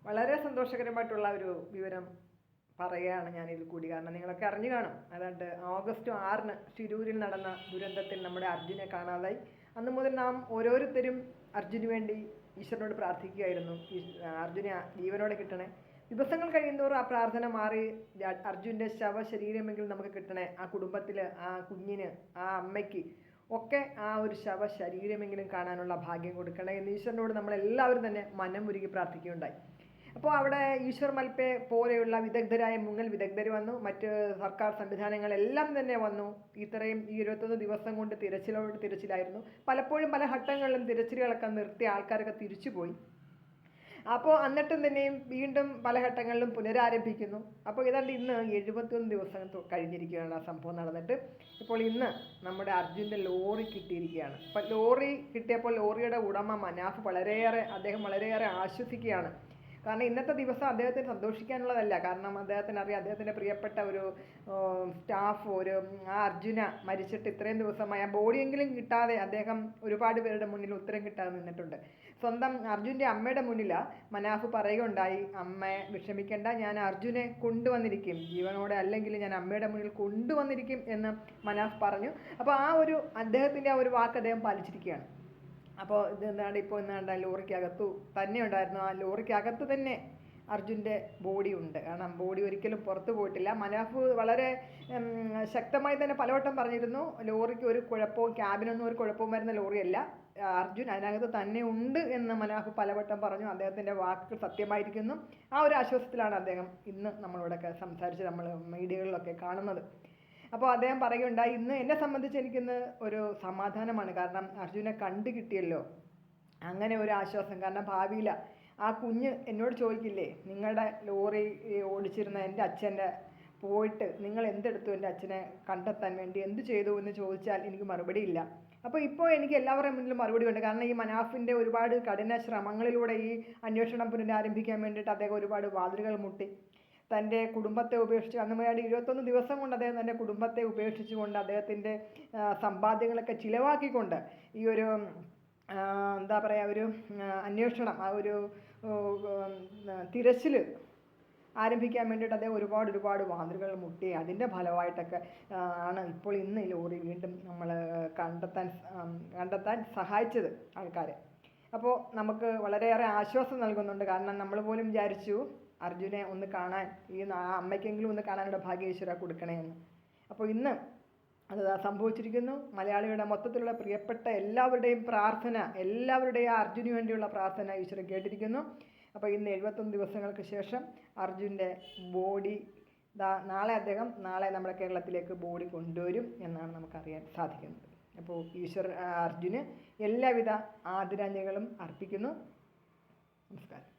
വളരെ സന്തോഷകരമായിട്ടുള്ള ഒരു വിവരം പറയുകയാണ് ഞാനിതിൽ കൂടി. കാരണം നിങ്ങളൊക്കെ അറിഞ്ഞു കാണും. അതാണ്ട് ഓഗസ്റ്റ് 6-ന് ശിരൂരിൽ നടന്ന ദുരന്തത്തിൽ നമ്മുടെ അർജുനെ കാണാതായി. അന്ന് മുതൽ നാം ഓരോരുത്തരും അർജുന് വേണ്ടി ഈശ്വരനോട് പ്രാർത്ഥിക്കുകയായിരുന്നു. അർജുനെ ജീവനോടെ കിട്ടണേ. ദിവസങ്ങൾ കഴിയുന്നതോറും ആ പ്രാർത്ഥന മാറി അർജുൻ്റെ ശവശരീരമെങ്കിലും നമുക്ക് കിട്ടണേ. ആ കുടുംബത്തിൽ, ആ കുഞ്ഞിന്, ആ അമ്മയ്ക്ക് ഒക്കെ ആ ഒരു ശവശരീരമെങ്കിലും കാണാനുള്ള ഭാഗ്യം കൊടുക്കണേ എന്ന് ഈശ്വരനോട് നമ്മളെല്ലാവരും തന്നെ മനമുരുകി പ്രാർത്ഥിക്കുകയുണ്ടായി. അപ്പോൾ അവിടെ ഈശ്വർ മൽപ്പെ പോലെയുള്ള വിദഗ്ധരായ മുങ്ങൽ വിദഗ്ധർ വന്നു. മറ്റ് സർക്കാർ സംവിധാനങ്ങളെല്ലാം തന്നെ വന്നു. ഇത്രയും ഈ 21 ദിവസം കൊണ്ട് തിരച്ചിലായിരുന്നു. പലപ്പോഴും പല ഘട്ടങ്ങളിലും തിരച്ചിലുകളൊക്കെ നിർത്തി ആൾക്കാരൊക്കെ തിരിച്ചുപോയി. അപ്പോൾ എന്നിട്ടും തന്നെയും വീണ്ടും പല ഘട്ടങ്ങളിലും പുനരാരംഭിക്കുന്നു. അപ്പോൾ ഏതാണ്ട് ഇന്ന് 71 ദിവസം കഴിഞ്ഞിരിക്കുകയാണ് ആ സംഭവം നടന്നിട്ട്. ഇപ്പോൾ ഇന്ന് നമ്മുടെ അർജുൻ്റെ ലോറി കിട്ടിയിരിക്കുകയാണ്. അപ്പോൾ ലോറി കിട്ടിയപ്പോൾ ലോറിയുടെ ഉടമ മനാഫ് അദ്ദേഹം വളരെയേറെ ആശ്വസിക്കുകയാണ്. കാരണം ഇന്നത്തെ ദിവസം അദ്ദേഹത്തിന് സന്തോഷിക്കാനുള്ളതല്ല. കാരണം അദ്ദേഹത്തിന് അറിയാം, അദ്ദേഹത്തിൻ്റെ പ്രിയപ്പെട്ട ഒരു സ്റ്റാഫ് ആ അർജുന മരിച്ചിട്ട് ഇത്രയും ദിവസമായി ആ ബോഡിയെങ്കിലും കിട്ടാതെ അദ്ദേഹം ഒരുപാട് പേരുടെ മുന്നിൽ ഉത്തരം കിട്ടാതെ നിന്നിട്ടുണ്ട്. സ്വന്തം അർജുൻ്റെ അമ്മയുടെ മുന്നിലാണ് മനാഫ് പറയുകയുണ്ടായി, അമ്മയെ വിഷമിക്കേണ്ട, ഞാൻ അർജുനെ കൊണ്ടുവന്നിരിക്കും, ജീവനോടെ അല്ലെങ്കിൽ ഞാൻ അമ്മയുടെ മുന്നിൽ കൊണ്ടുവന്നിരിക്കും എന്ന് മനാഫ് പറഞ്ഞു. അപ്പോൾ അദ്ദേഹത്തിൻ്റെ ആ ഒരു വാക്ക് അദ്ദേഹം പാലിച്ചിരിക്കുകയാണ്. അപ്പോൾ ഇപ്പോൾ ലോറിക്കകത്തു തന്നെ ഉണ്ടായിരുന്നു. ആ ലോറിക്കകത്ത് തന്നെ അർജുൻ്റെ ബോഡി ഉണ്ട്. കാരണം ബോഡി ഒരിക്കലും പുറത്തു പോയിട്ടില്ല. മനാഫ് വളരെ ശക്തമായി തന്നെ പലവട്ടം പറഞ്ഞിരുന്നു, ലോറിക്ക് ഒരു കുഴപ്പവും, ക്യാബിനൊന്നും ഒരു കുഴപ്പവും വരുന്ന ലോറിയല്ല, അർജുൻ അതിനകത്ത് തന്നെ ഉണ്ട് എന്ന് മനാഫ് പലവട്ടം പറഞ്ഞു. അദ്ദേഹത്തിൻ്റെ വാക്കുകൾ സത്യമായിരിക്കുന്നു. ആ ഒരു ആശ്വാസത്തിലാണ് അദ്ദേഹം ഇന്ന് നമ്മളോടൊക്കെ സംസാരിച്ച് നമ്മൾ മീഡിയകളിലൊക്കെ കാണുന്നത്. അപ്പോൾ അദ്ദേഹം പറയുകയുണ്ടായി, ഇന്ന് എന്നെ സംബന്ധിച്ച് എനിക്കിന്ന് ഒരു സമാധാനമാണ്. കാരണം അർജുനെ കണ്ടു കിട്ടിയല്ലോ, അങ്ങനെ ഒരു ആശ്വാസം. കാരണം ഭാവിയില ആ കുഞ്ഞ് എന്നോട് ചോദിക്കില്ലേ, നിങ്ങളുടെ ലോറി ഓടിച്ചിരുന്ന എൻ്റെ അച്ഛൻ്റെ പോയിട്ട് നിങ്ങൾ എന്തെടുത്തു എൻ്റെ അച്ഛനെ കണ്ടെത്താൻ വേണ്ടി, എന്ത് ചെയ്തു എന്ന് ചോദിച്ചാൽ എനിക്ക് മറുപടിയില്ല. അപ്പോൾ ഇപ്പോൾ എനിക്ക് എല്ലാവരുടെയും മുന്നിലും മറുപടി ഉണ്ട്. കാരണം ഈ മനാഫിൻ്റെ ഒരുപാട് കഠിന ശ്രമങ്ങളിലൂടെ ഈ അന്വേഷണം പുനരാരംഭിക്കാൻ വേണ്ടിയിട്ട് അദ്ദേഹം ഒരുപാട് വാതിലുകൾ മുട്ടി. തൻ്റെ കുടുംബത്തെ ഉപേക്ഷിച്ച് അന്ന് മുതൽ 21 ദിവസം കൊണ്ട് അദ്ദേഹം തൻ്റെ കുടുംബത്തെ ഉപേക്ഷിച്ചുകൊണ്ട് അദ്ദേഹത്തിൻ്റെ സമ്പാദ്യങ്ങളൊക്കെ ചിലവാക്കിക്കൊണ്ട് ഈ ഒരു എന്താ പറയുക, ഒരു അന്വേഷണം, ആ ഒരു തിരച്ചിൽ ആരംഭിക്കാൻ വേണ്ടിയിട്ട് അദ്ദേഹം ഒരുപാട് വാതിലുകൾ മുട്ടി. അതിൻ്റെ ഫലമായിട്ടൊക്കെ ആണ് ഇപ്പോൾ ഇന്ന് ഈ ലോറി വീണ്ടും നമ്മൾ കണ്ടെത്താൻ സഹായിച്ചത് ആൾക്കാരെ. അപ്പോൾ നമുക്ക് വളരെയേറെ ആശ്വാസം നൽകുന്നുണ്ട്. കാരണം നമ്മൾ പോലും വിചാരിച്ചു അർജുനെ ഒന്ന് കാണാൻ, ഈ അമ്മയ്ക്കെങ്കിലും ഒന്ന് കാണാനുള്ള ഭാഗ്യം ഈശ്വര കൊടുക്കണേ എന്ന്. അപ്പോൾ ഇന്ന് അത് സംഭവിച്ചിരിക്കുന്നു. മലയാളികളുടെ മൊത്തത്തിലുള്ള പ്രിയപ്പെട്ട എല്ലാവരുടെയും പ്രാർത്ഥന, എല്ലാവരുടെയും അർജുന് വേണ്ടിയുള്ള പ്രാർത്ഥന ഈശ്വരൻ കേട്ടിരിക്കുന്നു. അപ്പോൾ ഇന്ന് 71 ദിവസങ്ങൾക്ക് ശേഷം അർജുൻ്റെ ബോഡി നാളെ നമ്മുടെ കേരളത്തിലേക്ക് ബോഡി കൊണ്ടുവരും എന്നാണ് നമുക്കറിയാൻ സാധിക്കുന്നത്. അപ്പോൾ അർജുന് എല്ലാവിധ ആദരാഞ്ജലികളും അർപ്പിക്കുന്നു. നമസ്കാരം.